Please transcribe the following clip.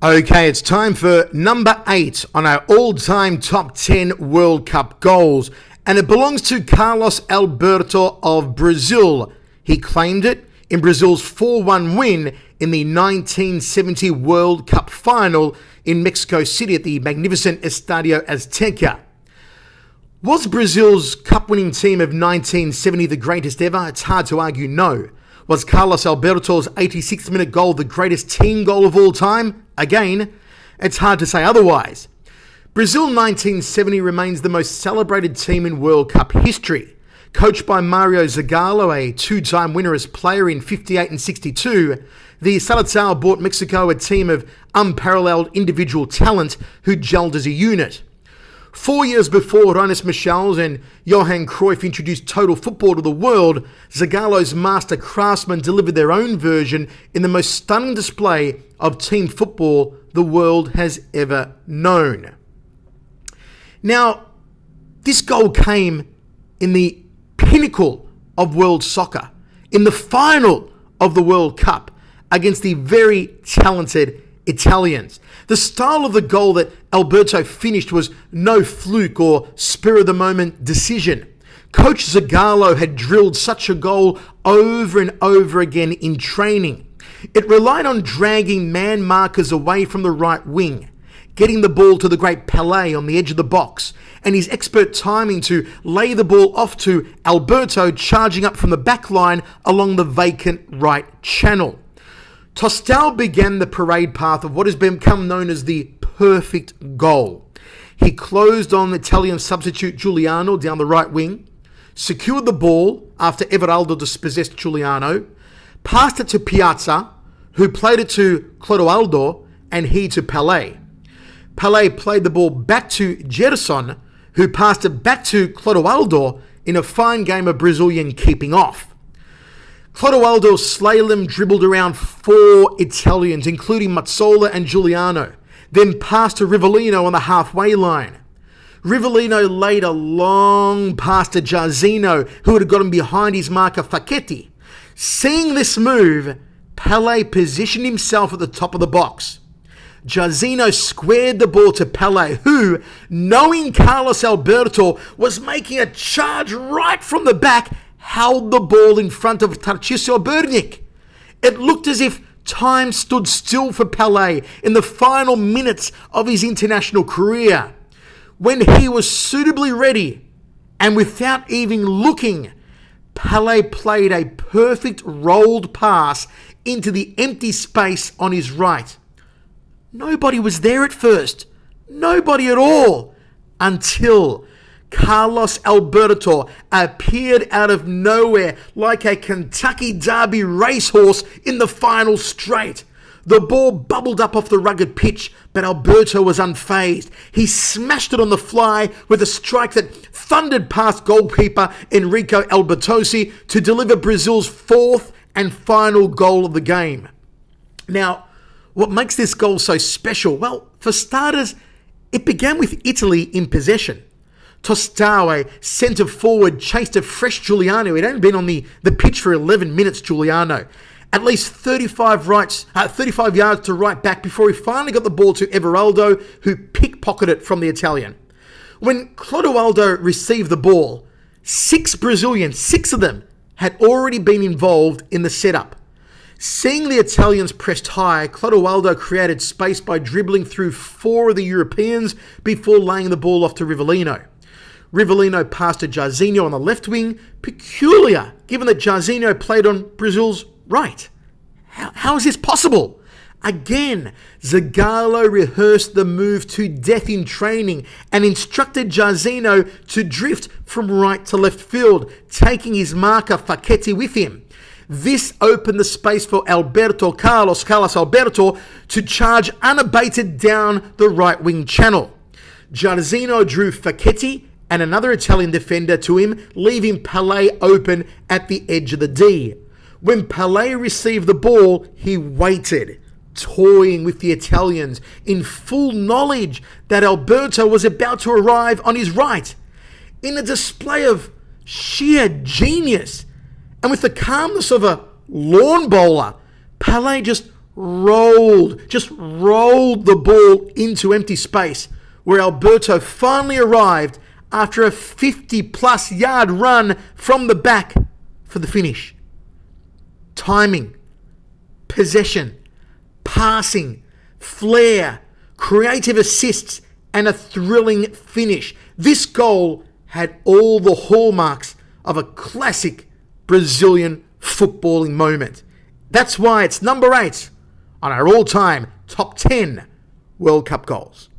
Okay, it's time for number 8 on our all-time top 10 World Cup goals, and it belongs to Carlos Alberto of Brazil. He claimed it in Brazil's 4-1 win in the 1970 World Cup final in Mexico City at the magnificent Estadio Azteca. Was Brazil's cup-winning team of 1970 the greatest ever? It's hard to argue no. Was Carlos Alberto's 86th minute goal the greatest team goal of all time? Again, it's hard to say otherwise. Brazil 1970 remains the most celebrated team in World Cup history. Coached by Mario Zagallo, a two-time winner as player in 58 and 62, the Seleção brought Mexico a team of unparalleled individual talent who gelled as a unit. 4 years before Rinus Michels and Johan Cruyff introduced total football to the world, Zagallo's master craftsmen delivered their own version in the most stunning display of team football the world has ever known. Now, this goal came in the pinnacle of world soccer, in the final of the World Cup against the very talented Italians. The style of the goal that Alberto finished was no fluke or spur-of-the-moment decision. Coach Zagallo had drilled such a goal over and over again in training. It relied on dragging man markers away from the right wing, getting the ball to the great Pelé on the edge of the box, and his expert timing to lay the ball off to Alberto charging up from the back line along the vacant right channel. Tostão began the parade path of what has become known as the perfect goal. He closed on Italian substitute Giuliano down the right wing, secured the ball after Everaldo dispossessed Giuliano, passed it to Piazza, who played it to Clodoaldo, and he to Pelé. Pelé played the ball back to Gerson, who passed it back to Clodoaldo in a fine game of Brazilian keeping off. Clodoaldo slalom dribbled around 4 Italians, including Mazzola and Giuliano, then passed to Rivellino on the halfway line. Rivellino laid a long pass to Jairzinho, who had gotten behind his marker Facchetti. Seeing this move, Pelé positioned himself at the top of the box. Jairzinho squared the ball to Pelé, who, knowing Carlos Alberto was making a charge right from the back, held the ball in front of Tarcísio Burnic. It looked as if time stood still for Pelé in the final minutes of his international career. When he was suitably ready, and without even looking, Pelé played a perfect rolled pass into the empty space on his right. Nobody was there at first. Nobody at all. Until Carlos Alberto appeared out of nowhere like a Kentucky Derby racehorse in the final straight. The ball bubbled up off the rugged pitch, but Alberto was unfazed. He smashed it on the fly with a strike that thundered past goalkeeper Enrico Albertosi to deliver Brazil's 4th and final goal of the game. Now, what makes this goal so special? Well, for starters, it began with Italy in possession. Tostão, a centre forward, chased a fresh Giuliano. He'd only been on the pitch for 11 minutes, Giuliano. At least 35 yards to right back before he finally got the ball to Everaldo, who pickpocketed it from the Italian. When Clodoaldo received the ball, 6 Brazilians, 6 of them, had already been involved in the setup. Seeing the Italians pressed high, Clodoaldo created space by dribbling through 4 of the Europeans before laying the ball off to Rivellino. Rivellino passed to Jairzinho on the left wing, peculiar given that Jairzinho played on Brazil's right. How is this possible? Again, Zagallo rehearsed the move to death in training and instructed Jairzinho to drift from right to left field, taking his marker Facchetti with him. This opened the space for Carlos Alberto, to charge unabated down the right wing channel. Jairzinho drew Facchetti and another Italian defender to him, leaving Pelé open at the edge of the D. When Pelé received the ball, he waited, toying with the Italians, in full knowledge that Alberto was about to arrive on his right. In a display of sheer genius, and with the calmness of a lawn bowler, Pelé just just rolled the ball into empty space, where Alberto finally arrived after a 50-plus yard run from the back for the finish. Timing, possession, passing, flair, creative assists, and a thrilling finish. This goal had all the hallmarks of a classic Brazilian footballing moment. That's why it's number 8 on our all-time top 10 World Cup goals.